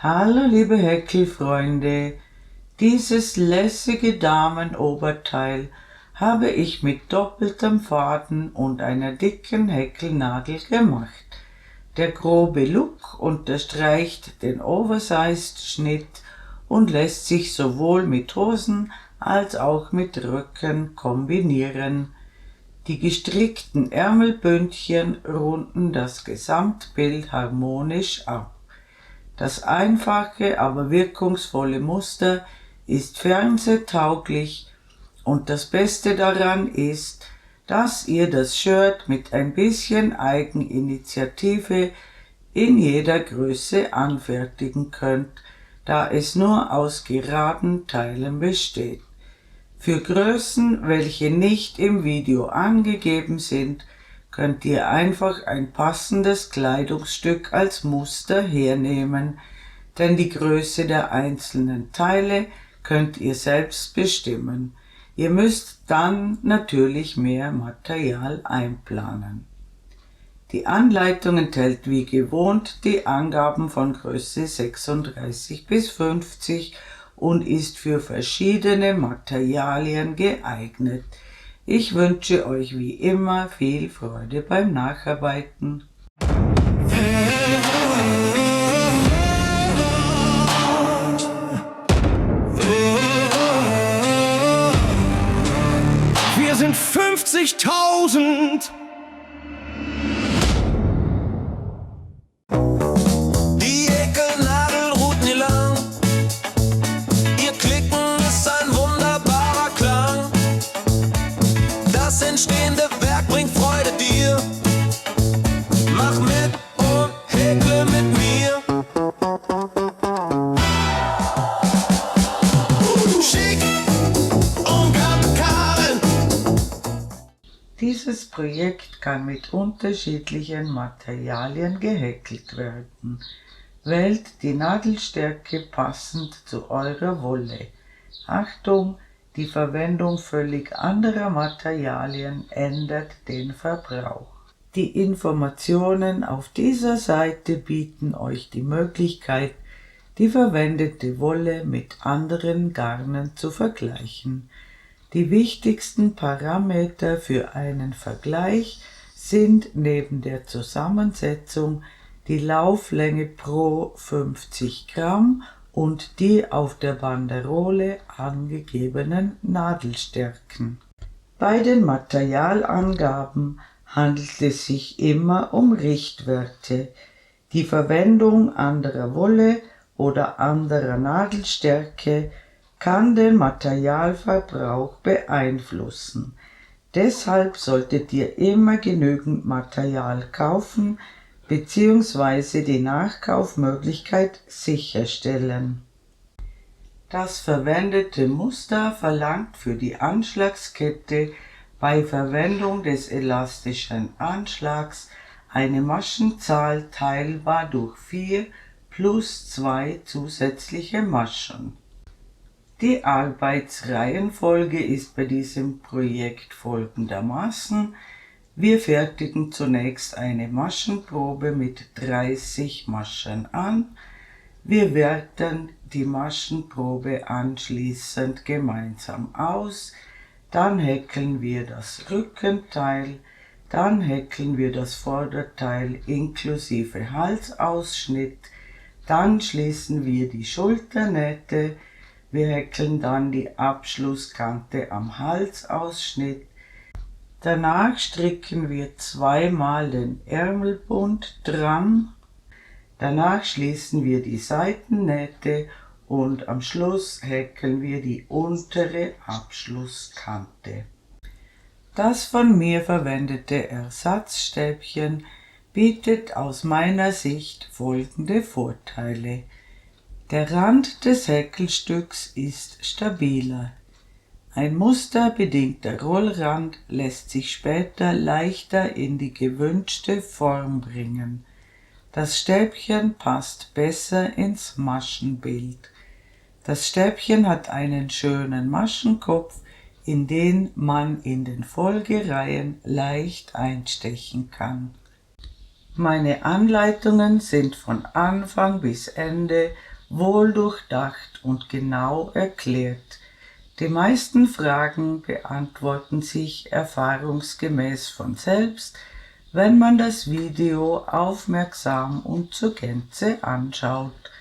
Hallo liebe Häkelfreunde, dieses lässige Damenoberteil habe ich mit doppeltem Faden und einer dicken Häkelnadel gemacht. Der grobe Look unterstreicht den Oversized-Schnitt und lässt sich sowohl mit Hosen als auch mit Röcken kombinieren. Die gestrickten Ärmelbündchen runden das Gesamtbild harmonisch ab. Das einfache, aber wirkungsvolle Muster ist fernsehtauglich und das Beste daran ist, dass ihr das Shirt mit ein bisschen Eigeninitiative in jeder Größe anfertigen könnt, da es nur aus geraden Teilen besteht. Für Größen, welche nicht im Video angegeben sind, könnt ihr einfach ein passendes Kleidungsstück als Muster hernehmen, denn die Größe der einzelnen Teile könnt ihr selbst bestimmen. Ihr müsst dann natürlich mehr Material einplanen. Die Anleitung enthält wie gewohnt die Angaben von Größe 36 bis 50 und ist für verschiedene Materialien geeignet. Ich wünsche euch wie immer viel Freude beim Nacharbeiten. Wir sind 50.000. Die Häkelnadel ruht nie lang. Ihr Klicken ist ein wunderbarer Klang. Das entstehende Werk bringt Freude dir. Mach mit und häkle mit mir. Schick und Karin. Dieses Projekt kann mit unterschiedlichen Materialien gehäkelt werden. Wählt die Nadelstärke passend zu eurer Wolle. Achtung! Die Verwendung völlig anderer Materialien ändert den Verbrauch. Die Informationen auf dieser Seite bieten euch die Möglichkeit, die verwendete Wolle mit anderen Garnen zu vergleichen. Die wichtigsten Parameter für einen Vergleich sind neben der Zusammensetzung die Lauflänge pro 50 Gramm und die auf der Banderole angegebenen Nadelstärken. Bei den Materialangaben handelt es sich immer um Richtwerte. Die Verwendung anderer Wolle oder anderer Nadelstärke kann den Materialverbrauch beeinflussen. Deshalb solltet ihr immer genügend Material kaufen bzw. die Nachkaufmöglichkeit sicherstellen. Das verwendete Muster verlangt für die Anschlagskette bei Verwendung des elastischen Anschlags eine Maschenzahl teilbar durch 4 plus 2 zusätzliche Maschen. Die Arbeitsreihenfolge ist bei diesem Projekt folgendermaßen: Wir fertigen zunächst eine Maschenprobe mit 30 Maschen an. Wir werten die Maschenprobe anschließend gemeinsam aus. Dann häkeln wir das Rückenteil. Dann häkeln wir das Vorderteil inklusive Halsausschnitt. Dann schließen wir die Schulternähte. Wir häkeln dann die Abschlusskante am Halsausschnitt. Danach stricken wir zweimal den Ärmelbund dran. Danach schließen wir die Seitennähte und am Schluss häkeln wir die untere Abschlusskante. Das von mir verwendete Ersatzstäbchen bietet aus meiner Sicht folgende Vorteile. Der Rand des Häkelstücks ist stabiler. Ein musterbedingter Rollrand lässt sich später leichter in die gewünschte Form bringen. Das Stäbchen passt besser ins Maschenbild. Das Stäbchen hat einen schönen Maschenkopf, in den man in den Folgereihen leicht einstechen kann. Meine Anleitungen sind von Anfang bis Ende wohl durchdacht und genau erklärt. Die meisten Fragen beantworten sich erfahrungsgemäß von selbst, wenn man das Video aufmerksam und zur Gänze anschaut.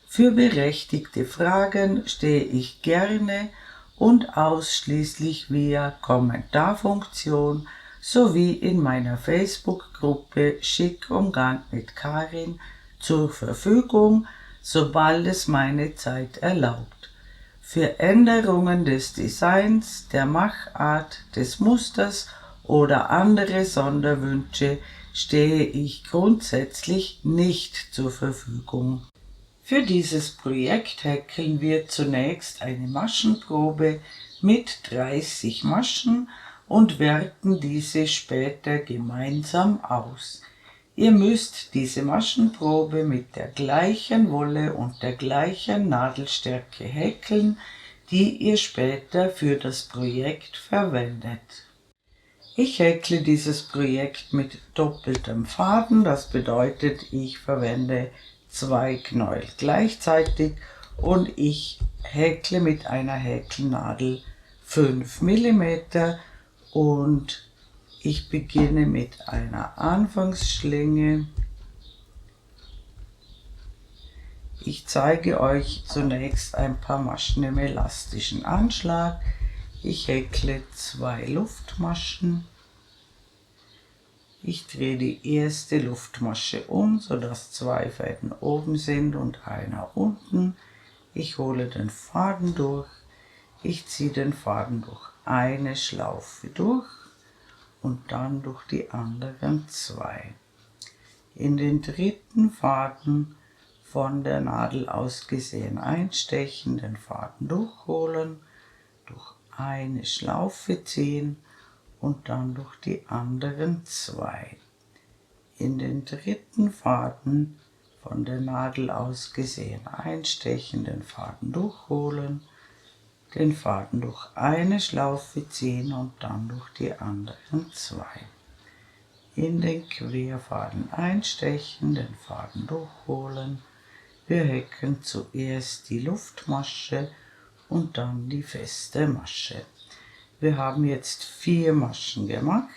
Für berechtigte Fragen stehe ich gerne und ausschließlich via Kommentarfunktion sowie in meiner Facebook-Gruppe Schick Umgang mit Karin zur Verfügung, sobald es meine Zeit erlaubt. Für Änderungen des Designs, der Machart, des Musters oder andere Sonderwünsche stehe ich grundsätzlich nicht zur Verfügung. Für dieses Projekt häkeln wir zunächst eine Maschenprobe mit 30 Maschen und werten diese später gemeinsam aus. Ihr müsst diese Maschenprobe mit der gleichen Wolle und der gleichen Nadelstärke häkeln, die ihr später für das Projekt verwendet. Ich häkle dieses Projekt mit doppeltem Faden, das bedeutet, ich verwende 2 Knäuel gleichzeitig und ich häkle mit einer Häkelnadel 5 mm und ich beginne mit einer Anfangsschlinge. Ich zeige euch zunächst ein paar Maschen im elastischen Anschlag. Ich häkle 2 Luftmaschen. Ich drehe die erste Luftmasche um, sodass 2 Fäden oben sind und einer unten. Ich hole den Faden durch. Ich ziehe den Faden durch eine Schlaufe durch und dann durch die anderen 2. In den dritten Faden von der Nadel aus gesehen einstechen, den Faden durchholen, durch eine Schlaufe ziehen und dann durch die anderen 2. In den dritten Faden von der Nadel aus gesehen einstechen, den Faden durchholen, den Faden durch eine Schlaufe ziehen und dann durch die anderen 2. In den Querfaden einstechen, den Faden durchholen. Wir häkeln zuerst die Luftmasche und dann die feste Masche. Wir haben jetzt 4 Maschen gemacht.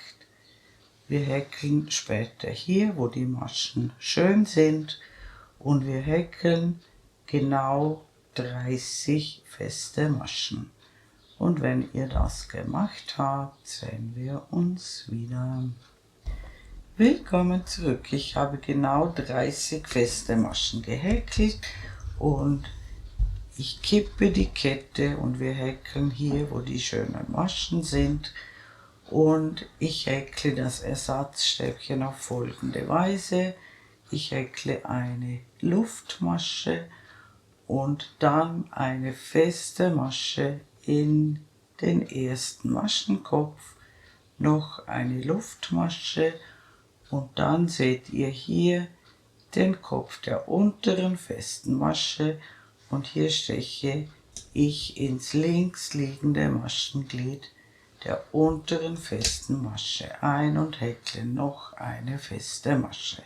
Wir häkeln später hier, wo die Maschen schön sind, und wir häkeln genau 30 feste Maschen. Und wenn ihr das gemacht habt, sehen wir uns wieder. Willkommen zurück. Ich habe genau 30 feste Maschen gehäkelt und ich kippe die Kette und wir häkeln hier, wo die schönen Maschen sind. Und ich häkle das Ersatzstäbchen auf folgende Weise. Ich häkle eine Luftmasche und dann eine feste Masche in den ersten Maschenkopf, noch eine Luftmasche und dann seht ihr hier den Kopf der unteren festen Masche und hier steche ich ins links liegende Maschenglied der unteren festen Masche ein und häkle noch eine feste Masche.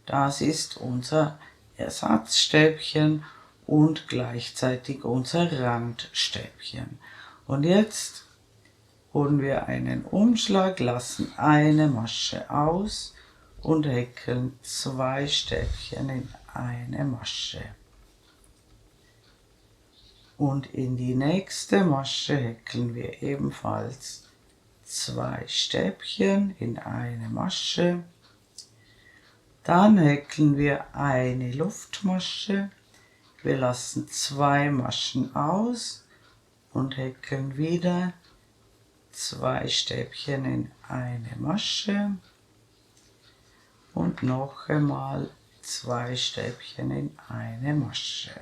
Das ist unser Ersatzstäbchen und gleichzeitig unser Randstäbchen. Und jetzt holen wir einen Umschlag, lassen eine Masche aus und häkeln 2 Stäbchen in eine Masche. Und in die nächste Masche häkeln wir ebenfalls 2 Stäbchen in eine Masche. Dann häkeln wir eine Luftmasche. Wir lassen 2 Maschen aus und häkeln wieder 2 Stäbchen in eine Masche und noch einmal 2 Stäbchen in eine Masche.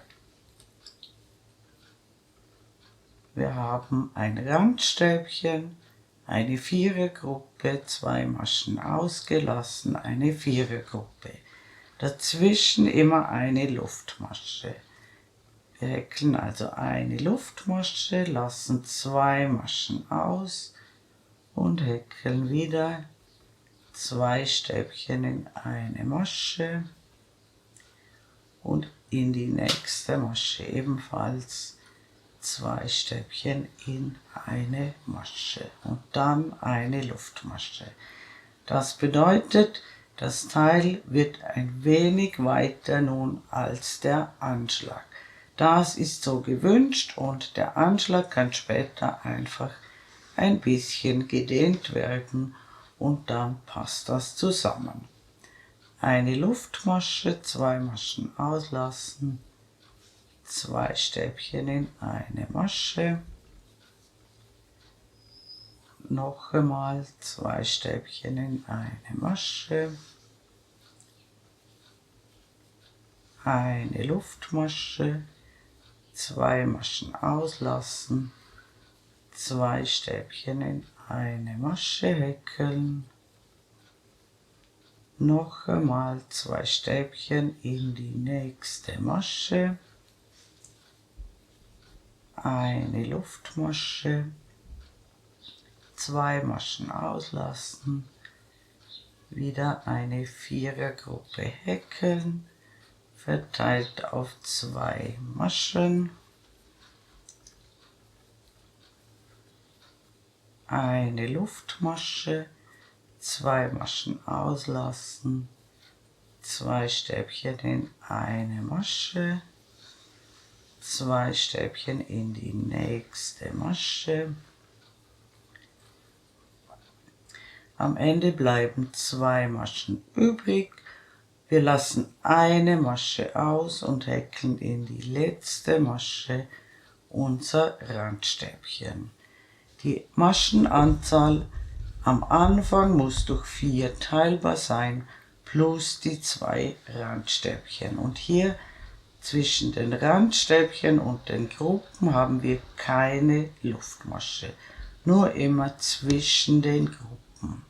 Wir haben ein Randstäbchen, eine Vierergruppe, 2 Maschen ausgelassen, eine Vierergruppe. Dazwischen immer eine Luftmasche. Wir häkeln also eine Luftmasche, lassen 2 Maschen aus und häkeln wieder 2 Stäbchen in eine Masche und in die nächste Masche ebenfalls 2 Stäbchen in eine Masche und dann eine Luftmasche. Das bedeutet, das Teil wird ein wenig weiter nun als der Anschlag. Das ist so gewünscht und der Anschlag kann später einfach ein bisschen gedehnt werden und dann passt das zusammen. Eine Luftmasche, 2 Maschen auslassen, 2 Stäbchen in eine Masche, noch einmal 2 Stäbchen in eine Masche, eine Luftmasche, 2 Maschen auslassen, 2 Stäbchen in eine Masche häkeln, noch einmal 2 Stäbchen in die nächste Masche, eine Luftmasche, 2 Maschen auslassen, wieder eine Vierergruppe häkeln, verteilt auf 2 Maschen, eine Luftmasche, 2 Maschen auslassen, 2 Stäbchen in eine Masche, 2 Stäbchen in die nächste Masche. Am Ende bleiben 2 Maschen übrig. Wir lassen eine Masche aus und häkeln in die letzte Masche unser Randstäbchen. Die Maschenanzahl am Anfang muss durch 4 teilbar sein, plus die 2 Randstäbchen. Und hier zwischen den Randstäbchen und den Gruppen haben wir keine Luftmasche, nur immer zwischen den Gruppen.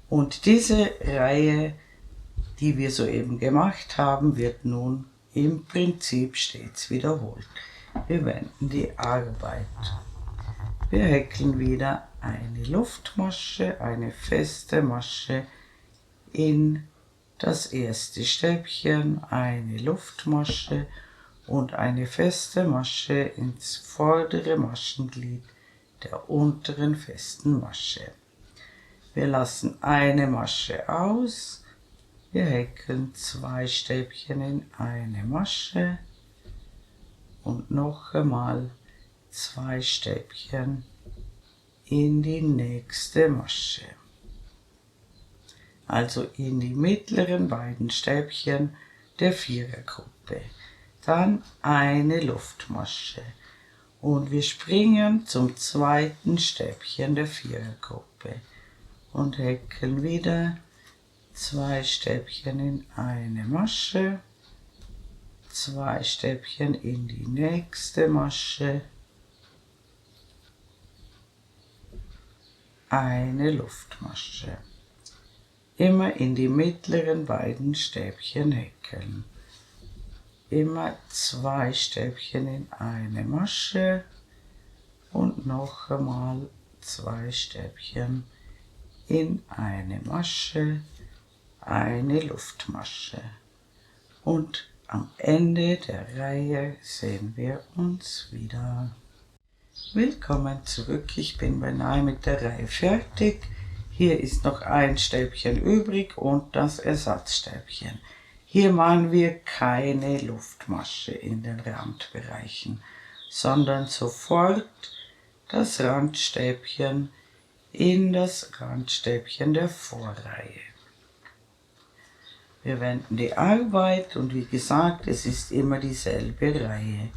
Und diese Reihe, die wir soeben gemacht haben, wird nun im Prinzip stets wiederholt. Wir wenden die Arbeit. Wir häkeln wieder eine Luftmasche, eine feste Masche in das erste Stäbchen, eine Luftmasche und eine feste Masche ins vordere Maschenglied der unteren festen Masche. Wir lassen eine Masche aus, wir häkeln 2 Stäbchen in eine Masche und noch einmal 2 Stäbchen in die nächste Masche. Also in die mittleren beiden Stäbchen der Vierergruppe. Dann eine Luftmasche. Und wir springen zum zweiten Stäbchen der Vierergruppe und häkeln wieder 2 Stäbchen in eine Masche, 2 Stäbchen in die nächste Masche, eine Luftmasche. Immer in die mittleren beiden Stäbchen häkeln. Immer 2 Stäbchen in eine Masche und noch einmal 2 Stäbchen in eine Masche, eine Luftmasche. Und am Ende der Reihe sehen wir uns wieder. Willkommen zurück, ich bin beinahe mit der Reihe fertig. Hier ist noch ein Stäbchen übrig und das Ersatzstäbchen. Hier machen wir keine Luftmasche in den Randbereichen, sondern sofort das Randstäbchen in das Randstäbchen der Vorreihe. Wir wenden die Arbeit und wie gesagt, es ist immer dieselbe Reihe.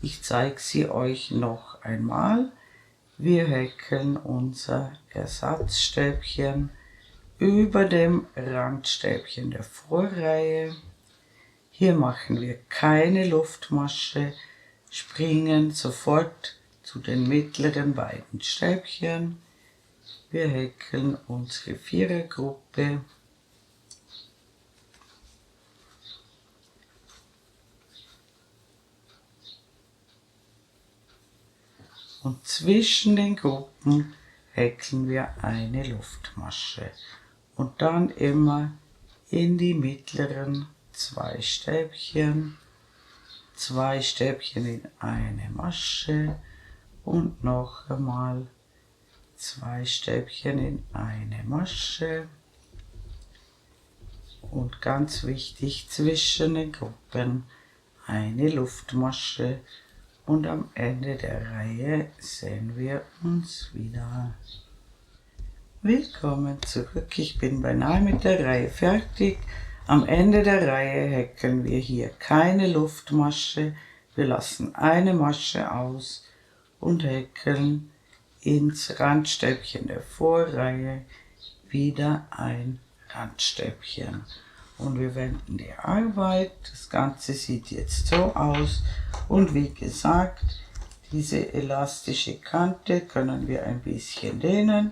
Ich zeige sie euch noch einmal. Wir häkeln unser Ersatzstäbchen über dem Randstäbchen der Vorreihe. Hier machen wir keine Luftmasche, springen sofort zu den mittleren beiden Stäbchen. Wir häkeln unsere Vierergruppe. Und zwischen den Gruppen häkeln wir eine Luftmasche. und dann immer in die mittleren 2 Stäbchen, 2 Stäbchen in eine Masche und noch einmal 2 Stäbchen in eine Masche. Und ganz wichtig, zwischen den Gruppen eine Luftmasche und am Ende der Reihe sehen wir uns wieder. Willkommen zurück, ich bin beinahe mit der Reihe fertig. Am Ende der Reihe häkeln wir hier keine Luftmasche, wir lassen eine Masche aus und häkeln ins Randstäbchen der Vorreihe wieder ein Randstäbchen. Und wir wenden die Arbeit. Das Ganze sieht jetzt so aus. Und wie gesagt, diese elastische Kante können wir ein bisschen dehnen.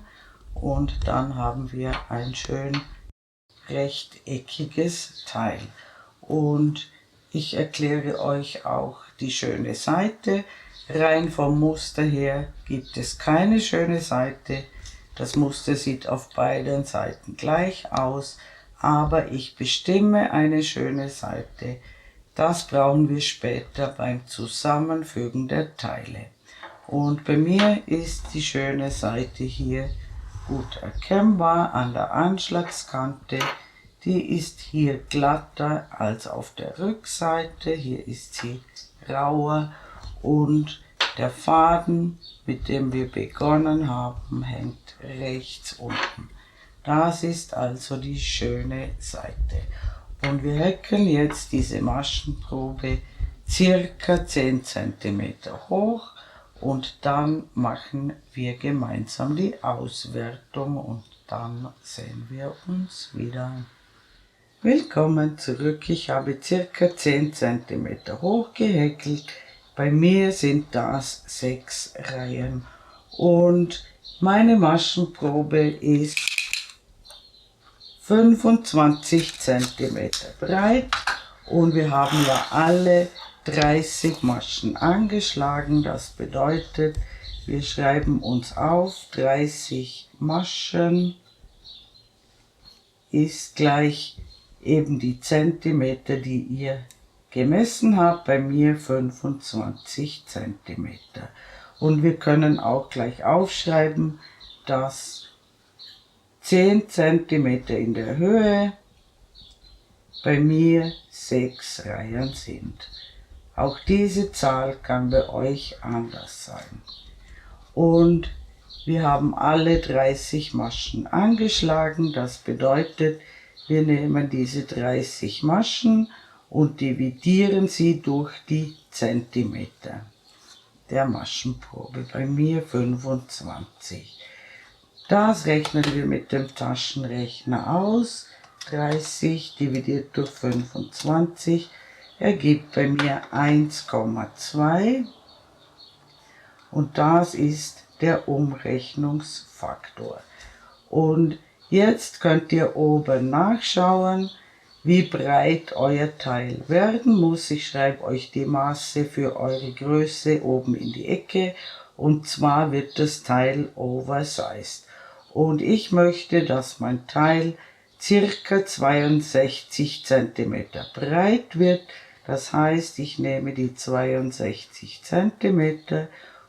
Und dann haben wir ein schön rechteckiges Teil. Und ich erkläre euch auch die schöne Seite. Rein vom Muster her gibt es keine schöne Seite. Das Muster sieht auf beiden Seiten gleich aus, aber ich bestimme eine schöne Seite. Das brauchen wir später beim Zusammenfügen der Teile. Und bei mir ist die schöne Seite hier gut erkennbar an der Anschlagskante. Die ist hier glatter als auf der Rückseite. Hier ist sie rauer und der Faden, mit dem wir begonnen haben, hängt rechts unten. Das ist also die schöne Seite. Und wir häkeln jetzt diese Maschenprobe circa 10 cm hoch und dann machen wir gemeinsam die Auswertung und dann sehen wir uns wieder. Willkommen zurück, ich habe circa 10 cm hoch gehäkelt. Bei mir sind das 6 Reihen und meine Maschenprobe ist 25 cm breit und wir haben ja alle 30 Maschen angeschlagen. Das bedeutet, wir schreiben uns auf, 30 Maschen ist gleich eben die Zentimeter, die ihr gemessen habt, bei mir 25 cm. Und wir können auch gleich aufschreiben, dass 10 cm in der Höhe bei mir 6 Reihen sind. Auch diese Zahl kann bei euch anders sein. Und wir haben alle 30 Maschen angeschlagen, das bedeutet, wir nehmen diese 30 Maschen und dividieren sie durch die Zentimeter der Maschenprobe, bei mir 25. Das rechnen wir mit dem Taschenrechner aus. 30 dividiert durch 25 ergibt bei mir 1,2 und das ist der Umrechnungsfaktor. Und jetzt könnt ihr oben nachschauen, wie breit euer Teil werden muss. Ich schreibe euch die Maße für eure Größe oben in die Ecke und zwar wird das Teil oversized. Und ich möchte, dass mein Teil circa 62 cm breit wird. Das heißt, ich nehme die 62 cm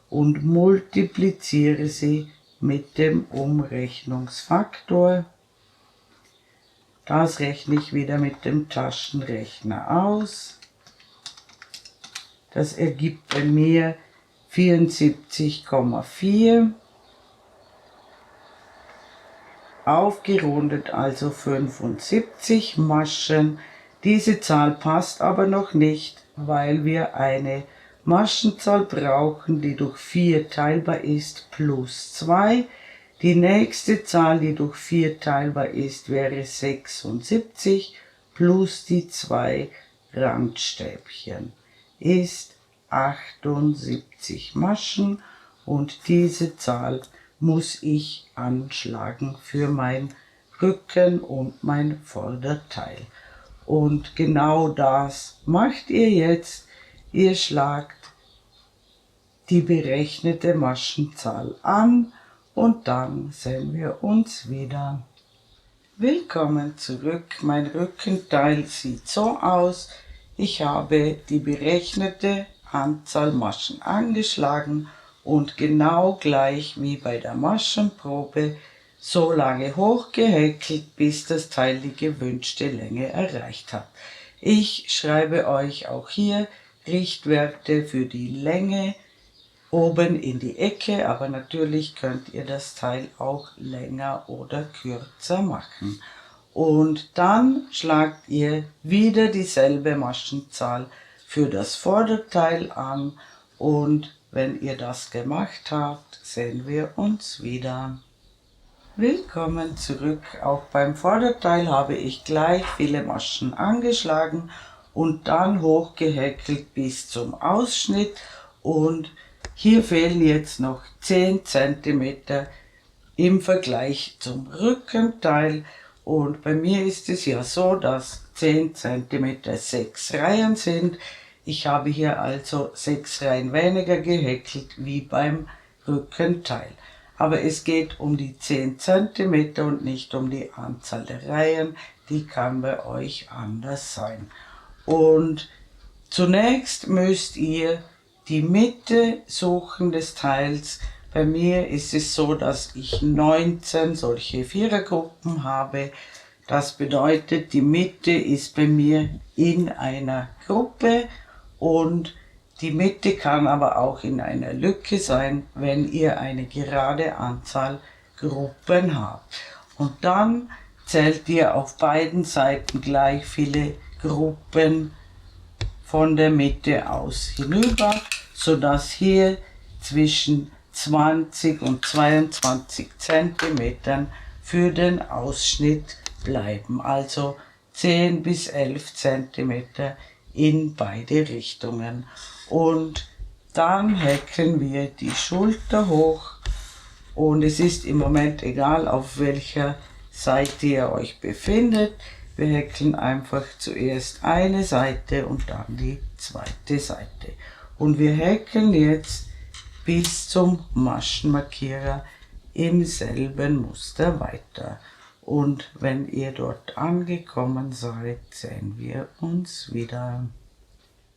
und multipliziere sie mit dem Umrechnungsfaktor. Das rechne ich wieder mit dem Taschenrechner aus. Das ergibt bei mir 74,4. Aufgerundet also 75 Maschen. Diese Zahl passt aber noch nicht, weil wir eine Maschenzahl brauchen, die durch 4 teilbar ist, plus 2. Die nächste Zahl, die durch 4 teilbar ist, wäre 76 plus die 2 Randstäbchen ist 78 Maschen und diese Zahl muss ich anschlagen für mein Rücken und mein Vorderteil. Und genau das macht ihr jetzt. Ihr schlagt die berechnete Maschenzahl an und dann sehen wir uns wieder. Willkommen zurück. Mein Rückenteil sieht so aus. Ich habe die berechnete Anzahl Maschen angeschlagen und genau gleich wie bei der Maschenprobe so lange hochgehäkelt, bis das Teil die gewünschte Länge erreicht hat. Ich schreibe euch auch hier Richtwerte für die Länge oben in die Ecke, aber natürlich könnt ihr das Teil auch länger oder kürzer machen. Und dann schlagt ihr wieder dieselbe Maschenzahl für das Vorderteil an und wenn ihr das gemacht habt, sehen wir uns wieder. Willkommen zurück. Auch beim Vorderteil habe ich gleich viele Maschen angeschlagen und dann hochgehäkelt bis zum Ausschnitt und hier fehlen jetzt noch 10 cm im Vergleich zum Rückenteil und bei mir ist es ja so, dass 10 cm 6 Reihen sind. Ich habe hier also 6 Reihen weniger gehäkelt wie beim Rückenteil. Aber es geht um die 10 cm und nicht um die Anzahl der Reihen, die kann bei euch anders sein. Und zunächst müsst ihr die Mitte suchen des Teils. Bei mir ist es so, dass ich 19 solche Vierergruppen habe. Das bedeutet, die Mitte ist bei mir in einer Gruppe und die Mitte kann aber auch in einer Lücke sein, wenn ihr eine gerade Anzahl Gruppen habt. Und dann zählt ihr auf beiden Seiten gleich viele Gruppen von der Mitte aus hinüber, sodass hier zwischen 20 und 22 cm für den Ausschnitt bleiben, also 10 bis 11 cm in beide Richtungen. Und dann häkeln wir die Schulter hoch und es ist im Moment egal, auf welcher Seite ihr euch befindet. Wir häkeln einfach zuerst eine Seite und dann die zweite Seite. Und wir häkeln jetzt bis zum Maschenmarkierer im selben Muster weiter. Und wenn ihr dort angekommen seid, sehen wir uns wieder.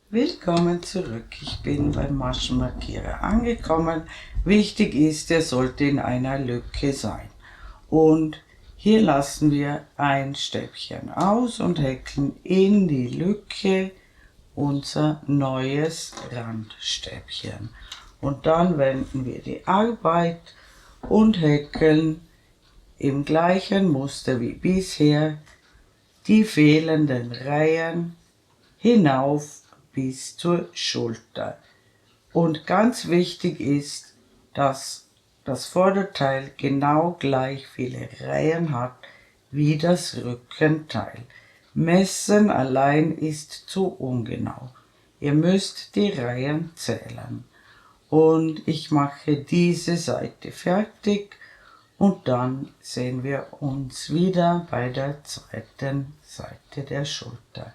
Willkommen zurück. Ich bin beim Maschenmarkierer angekommen. Wichtig ist, er sollte in einer Lücke sein. Und hier lassen wir ein Stäbchen aus und häkeln in die Lücke unser neues Randstäbchen. Und dann wenden wir die Arbeit und häkeln im gleichen Muster wie bisher die fehlenden Reihen hinauf bis zur Schulter. Und ganz wichtig ist, dass das Vorderteil genau gleich viele Reihen hat wie das Rückenteil. Messen allein ist zu ungenau. Ihr müsst die Reihen zählen. Und ich mache diese Seite fertig und dann sehen wir uns wieder bei der zweiten Seite der Schulter.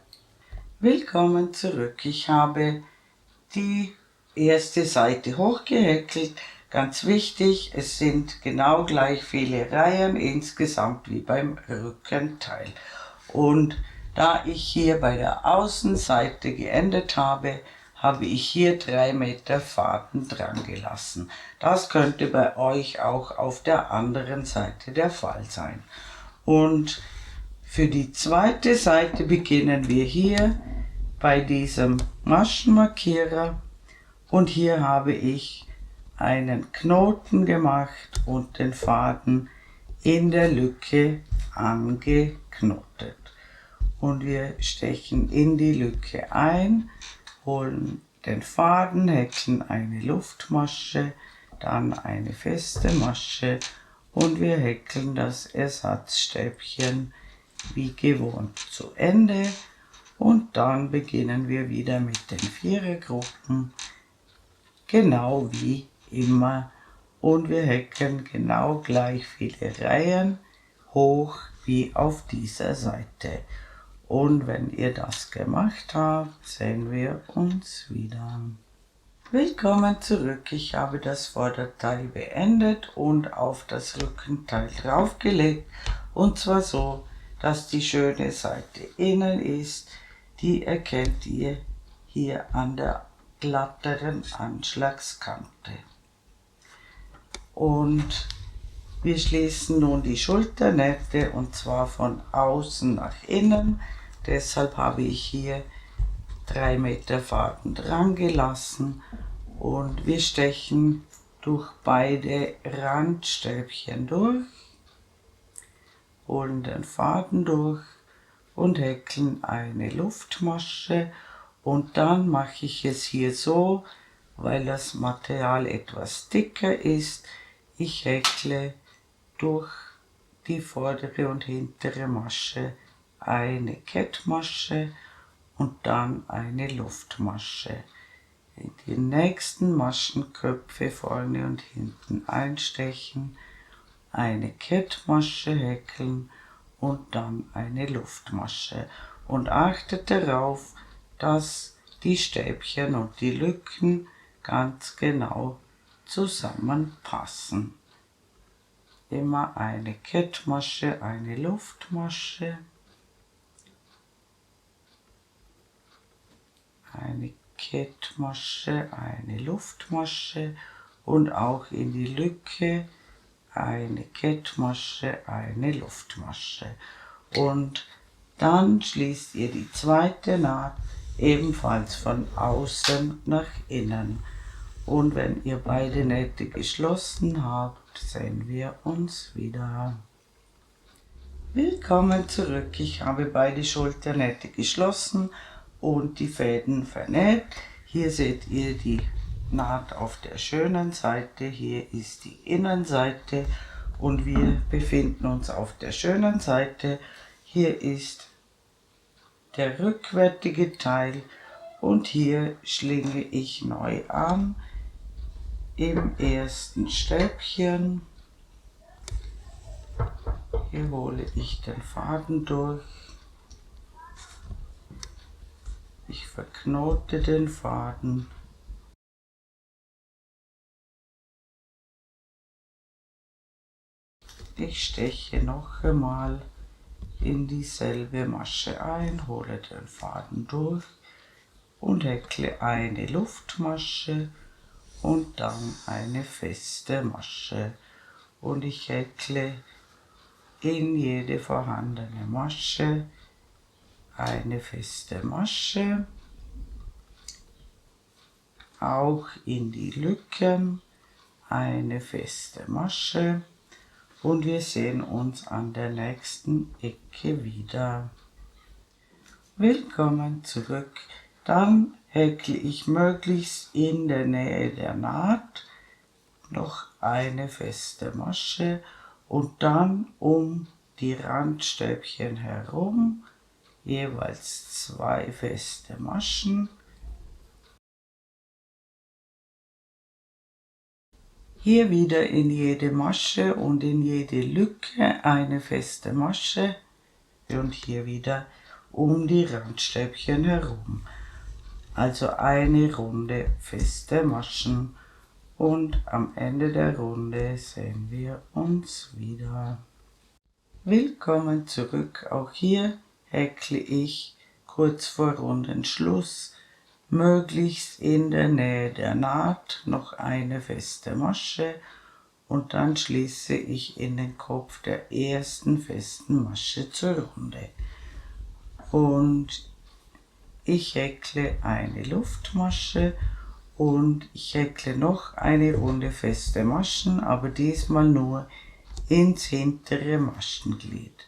Willkommen zurück. Ich habe die erste Seite hochgehäkelt. Ganz wichtig, es sind genau gleich viele Reihen insgesamt wie beim Rückenteil. Und da ich hier bei der Außenseite geendet habe, habe ich hier 3 Meter Faden dran gelassen. Das könnte bei euch auch auf der anderen Seite der Fall sein. Und für die zweite Seite beginnen wir hier bei diesem Maschenmarkierer und hier habe ich einen Knoten gemacht und den Faden in der Lücke angeknotet. Und wir stechen in die Lücke ein, holen den Faden, häkeln eine Luftmasche, dann eine feste Masche und wir häkeln das Ersatzstäbchen wie gewohnt zu Ende und dann beginnen wir wieder mit den Vierergruppen, genau wie immer, und wir häkeln genau gleich viele Reihen hoch wie auf dieser Seite. Und wenn ihr das gemacht habt, sehen wir uns wieder. Willkommen zurück. Ich habe das Vorderteil beendet und auf das Rückenteil draufgelegt Und zwar so, dass die schöne Seite innen ist. Die erkennt ihr hier an der glatteren Anschlagskante. Und wir schließen nun die Schulternähte und zwar von außen nach innen. Deshalb habe ich hier 3 Meter Faden dran gelassen und wir stechen durch beide Randstäbchen durch, holen den Faden durch und häkeln eine Luftmasche. Und dann mache ich es hier so, weil das Material etwas dicker ist, ich häkle durch die vordere und hintere Masche eine Kettmasche und dann eine Luftmasche. In die nächsten Maschenköpfe vorne und hinten einstechen, eine Kettmasche häkeln und dann eine Luftmasche. Und achtet darauf, dass die Stäbchen und die Lücken ganz genau zusammenpassen. Immer eine Kettmasche, eine Luftmasche, eine Kettmasche, eine Luftmasche und auch in die Lücke eine Kettmasche, eine Luftmasche. Und dann schließt ihr die zweite Naht ebenfalls von außen nach innen. Und wenn ihr beide Nähte geschlossen habt, sehen wir uns wieder. Willkommen zurück. Ich habe beide Schulternähte geschlossen und die Fäden vernäht. Hier seht ihr die Naht auf der schönen Seite, hier ist die Innenseite und wir befinden uns auf der schönen Seite. Hier ist der rückwärtige Teil und hier schlinge ich neu an im ersten Stäbchen. Hier hole ich den Faden durch. Ich verknote den Faden. Ich steche noch einmal in dieselbe Masche ein, hole den Faden durch und häkle eine Luftmasche und dann eine feste Masche. Und ich häkle in jede vorhandene Masche eine feste Masche, auch in die Lücken eine feste Masche und wir sehen uns an der nächsten Ecke wieder. Willkommen zurück. Dann häkle ich möglichst in der Nähe der Naht noch eine feste Masche und dann um die Randstäbchen herum jeweils 2 feste Maschen. Hier wieder in jede Masche und in jede Lücke eine feste Masche und hier wieder um die Randstäbchen herum. Also eine Runde feste Maschen und am Ende der Runde sehen wir uns wieder. Willkommen zurück. Auch hier häkle ich kurz vor Rundenschluss möglichst in der Nähe der Naht noch eine feste Masche und dann schließe ich in den Kopf der ersten festen Masche zur Runde. Und ich häkle eine Luftmasche und ich häkle noch eine Runde feste Maschen, aber diesmal nur ins hintere Maschenglied.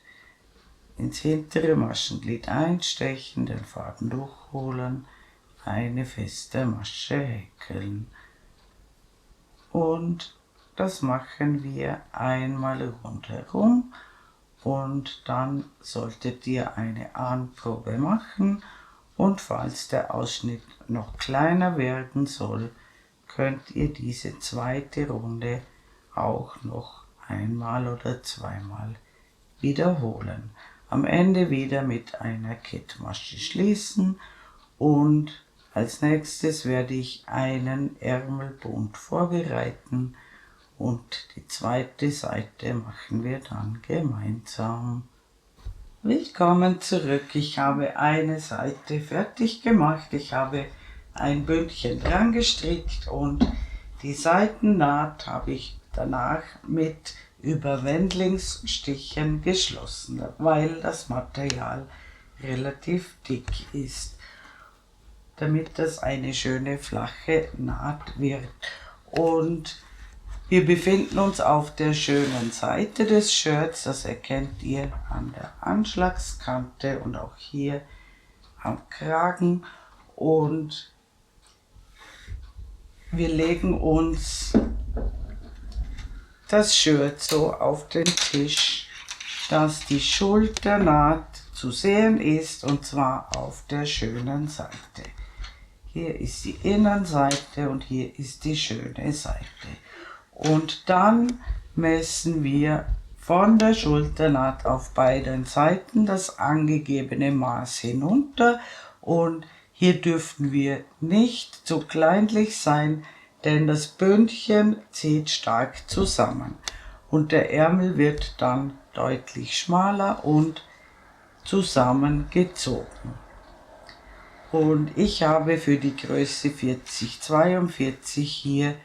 Ins hintere Maschenglied einstechen, den Faden durchholen, eine feste Masche häkeln. Und das machen wir einmal rundherum und dann solltet ihr eine Anprobe machen und falls der Ausschnitt noch kleiner werden soll, könnt ihr diese zweite Runde auch noch einmal oder zweimal wiederholen. Am Ende wieder mit einer Kettmasche schließen und als nächstes werde ich einen Ärmelbund vorbereiten und die zweite Seite machen wir dann gemeinsam. Willkommen zurück. Ich habe eine Seite fertig gemacht. Ich habe ein Bündchen dran gestrickt und die Seitennaht habe ich danach mit Überwendlingsstichen geschlossen, weil das Material relativ dick ist, damit das eine schöne flache Naht wird. Und wir befinden uns auf der schönen Seite des Shirts, das erkennt ihr an der Anschlagskante und auch hier am Kragen. Und wir legen uns das Shirt so auf den Tisch, dass die Schulternaht zu sehen ist, und zwar auf der schönen Seite. Hier ist die Innenseite und hier ist die schöne Seite. Und dann messen wir von der Schulternaht auf beiden Seiten das angegebene Maß hinunter, und hier dürfen wir nicht zu kleinlich sein, denn das Bündchen zieht stark zusammen und der Ärmel wird dann deutlich schmaler und zusammengezogen. Und ich habe für die Größe 40-42 hier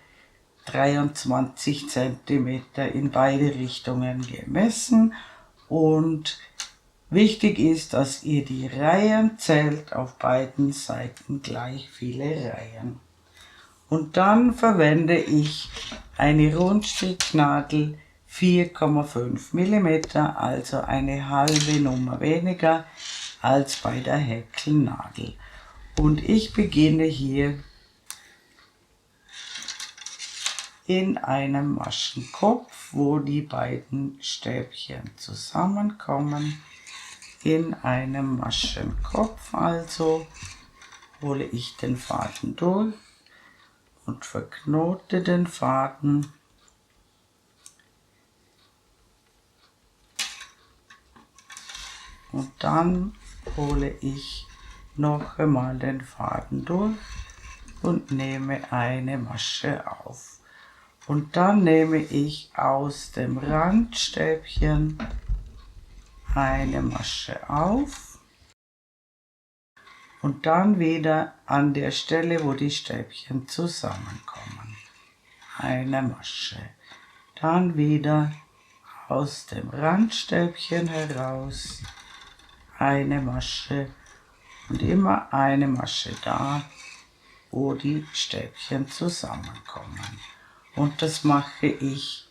23 cm in beide Richtungen gemessen, und wichtig ist, dass ihr die Reihen zählt, auf beiden Seiten gleich viele Reihen. Und dann verwende ich eine Rundstricknadel 4,5 mm, also eine halbe Nummer weniger als bei der Häkelnadel. Und ich beginne hier in einem Maschenkopf, wo die beiden Stäbchen zusammenkommen. In einem Maschenkopf also hole ich den Faden durch und verknote den Faden. Und dann hole ich noch einmal den Faden durch und nehme eine Masche auf. Und dann nehme ich aus dem Randstäbchen eine Masche auf und dann wieder an der Stelle, wo die Stäbchen zusammenkommen, eine Masche. Dann wieder aus dem Randstäbchen heraus eine Masche und immer eine Masche da, wo die Stäbchen zusammenkommen. Und das mache ich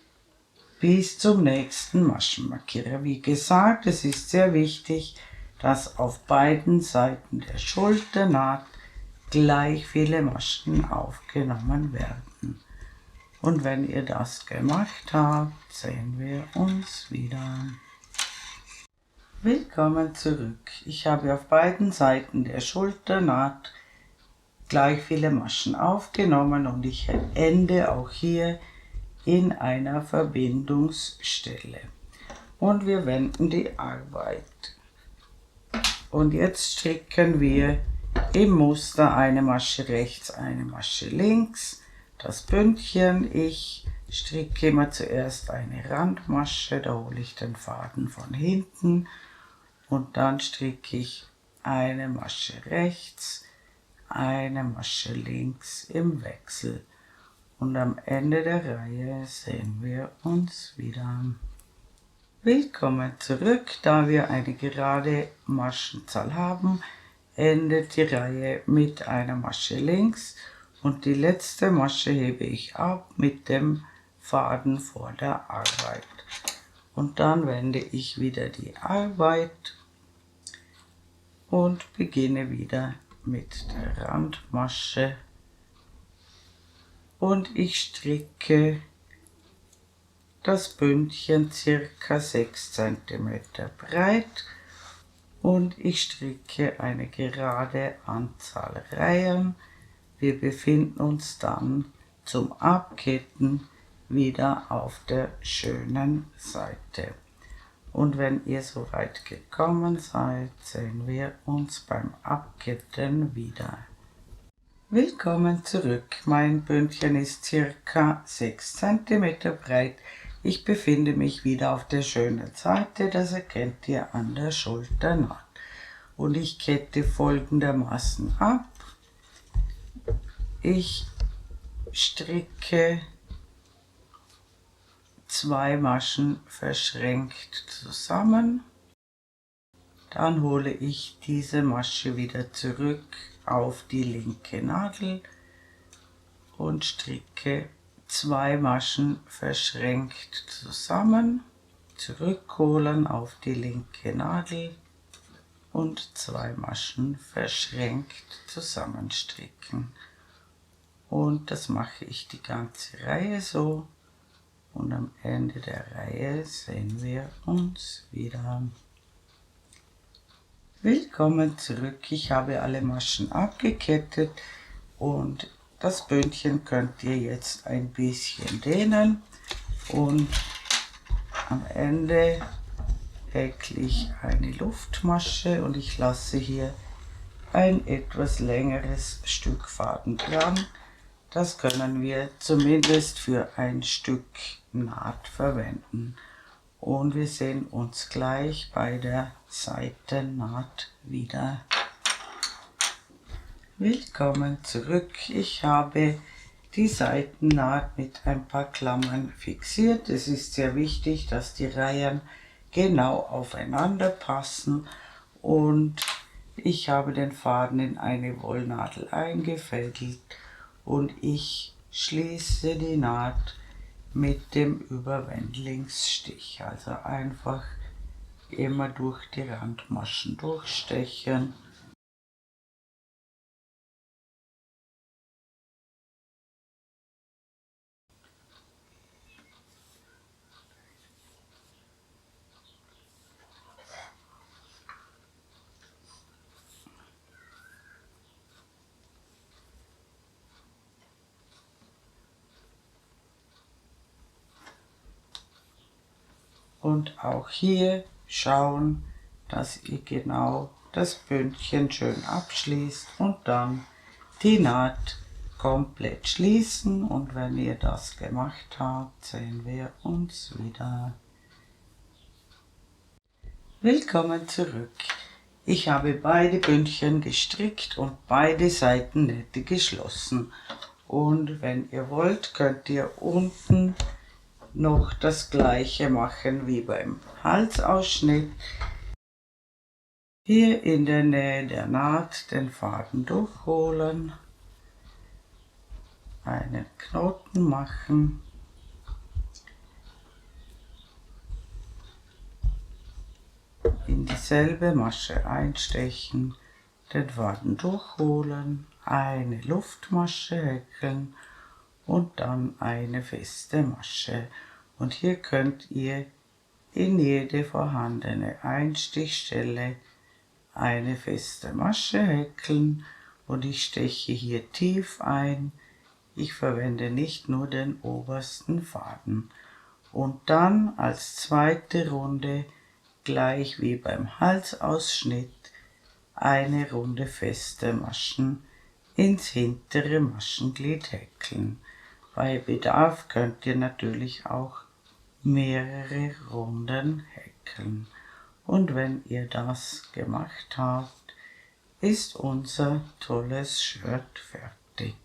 bis zum nächsten Maschenmarkierer. Wie gesagt, es ist sehr wichtig, dass auf beiden Seiten der Schulternaht gleich viele Maschen aufgenommen werden. Und wenn ihr das gemacht habt, sehen wir uns wieder. Willkommen zurück. Ich habe auf beiden Seiten der Schulternaht gleich viele Maschen aufgenommen und ich ende auch hier in einer Verbindungsstelle. Und wir wenden die Arbeit. Und jetzt stricken wir im Muster eine Masche rechts, eine Masche links. Das Bündchen, ich stricke immer zuerst eine Randmasche, da hole ich den Faden von hinten und dann stricke ich eine Masche rechts, eine Masche links im Wechsel. Und am Ende der Reihe sehen wir uns wieder. Willkommen zurück. Da wir eine gerade Maschenzahl haben, endet die Reihe mit einer Masche links und die letzte Masche hebe ich ab mit dem Faden vor der Arbeit. Und dann wende ich wieder die Arbeit und beginne wieder mit der Randmasche. Und ich stricke das Bündchen circa 6 cm breit und ich stricke eine gerade Anzahl Reihen. Wir befinden uns dann zum Abketten wieder auf der schönen Seite. Und wenn ihr so weit gekommen seid, sehen wir uns beim Abketten wieder. Willkommen zurück. Mein Bündchen ist circa 6 cm breit. Ich befinde mich wieder auf der schönen Seite, das erkennt ihr an der Schulternaht. Und ich kette folgendermaßen ab. Ich stricke 2 Maschen verschränkt zusammen. Dann hole ich diese Masche wieder zurück auf die linke Nadel und stricke 2 Maschen verschränkt zusammen, zurückholen auf die linke Nadel und 2 Maschen verschränkt zusammenstricken. Und das mache ich die ganze Reihe so und am Ende der Reihe sehen wir uns wieder. Willkommen zurück. Ich habe alle Maschen abgekettet und das Bündchen könnt ihr jetzt ein bisschen dehnen und am Ende häkle ich eine Luftmasche und ich lasse hier ein etwas längeres Stück Faden dran. Das können wir zumindest für ein Stück Naht verwenden. Und wir sehen uns gleich bei der Seitennaht wieder. Willkommen zurück. Ich habe die Seitennaht mit ein paar Klammern fixiert. Es ist sehr wichtig, dass die Reihen genau aufeinander passen. Und ich habe den Faden in eine Wollnadel eingefädelt und ich schließe die Naht mit dem Überwendlingsstich, also einfach immer durch die Randmaschen durchstechen. Und auch hier schauen, dass ihr genau das Bündchen schön abschließt und dann die Naht komplett schließen. Und wenn ihr das gemacht habt, sehen wir uns wieder. Willkommen zurück. Ich habe beide Bündchen gestrickt und beide Seitennähte geschlossen. Und wenn ihr wollt, könnt ihr unten noch das gleiche machen wie beim Halsausschnitt. Hier in der Nähe der Naht den Faden durchholen, einen Knoten machen, in dieselbe Masche einstechen, den Faden durchholen, eine Luftmasche häkeln und dann eine feste Masche. Und hier könnt ihr in jede vorhandene Einstichstelle eine feste Masche häkeln und ich steche hier tief ein. Ich verwende nicht nur den obersten Faden. Und dann als zweite Runde, gleich wie beim Halsausschnitt, eine Runde feste Maschen ins hintere Maschenglied häkeln. Bei Bedarf könnt ihr natürlich auch mehrere Runden häkeln. Und wenn ihr das gemacht habt, ist unser tolles Shirt fertig.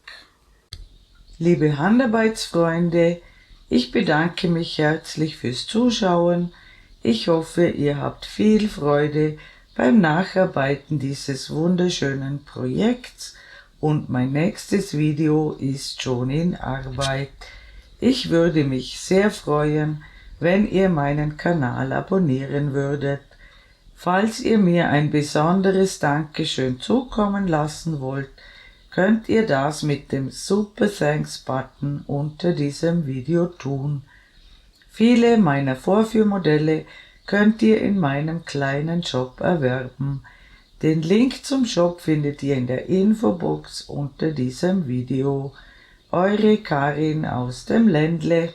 Liebe Handarbeitsfreunde, ich bedanke mich herzlich fürs Zuschauen. Ich hoffe, ihr habt viel Freude beim Nacharbeiten dieses wunderschönen Projekts und mein nächstes Video ist schon in Arbeit. Ich würde mich sehr freuen, wenn ihr meinen Kanal abonnieren würdet. Falls ihr mir ein besonderes Dankeschön zukommen lassen wollt, könnt ihr das mit dem Super Thanks Button unter diesem Video tun. Viele meiner Vorführmodelle könnt ihr in meinem kleinen Shop erwerben. Den Link zum Shop findet ihr in der Infobox unter diesem Video. Eure Karin aus dem Ländle.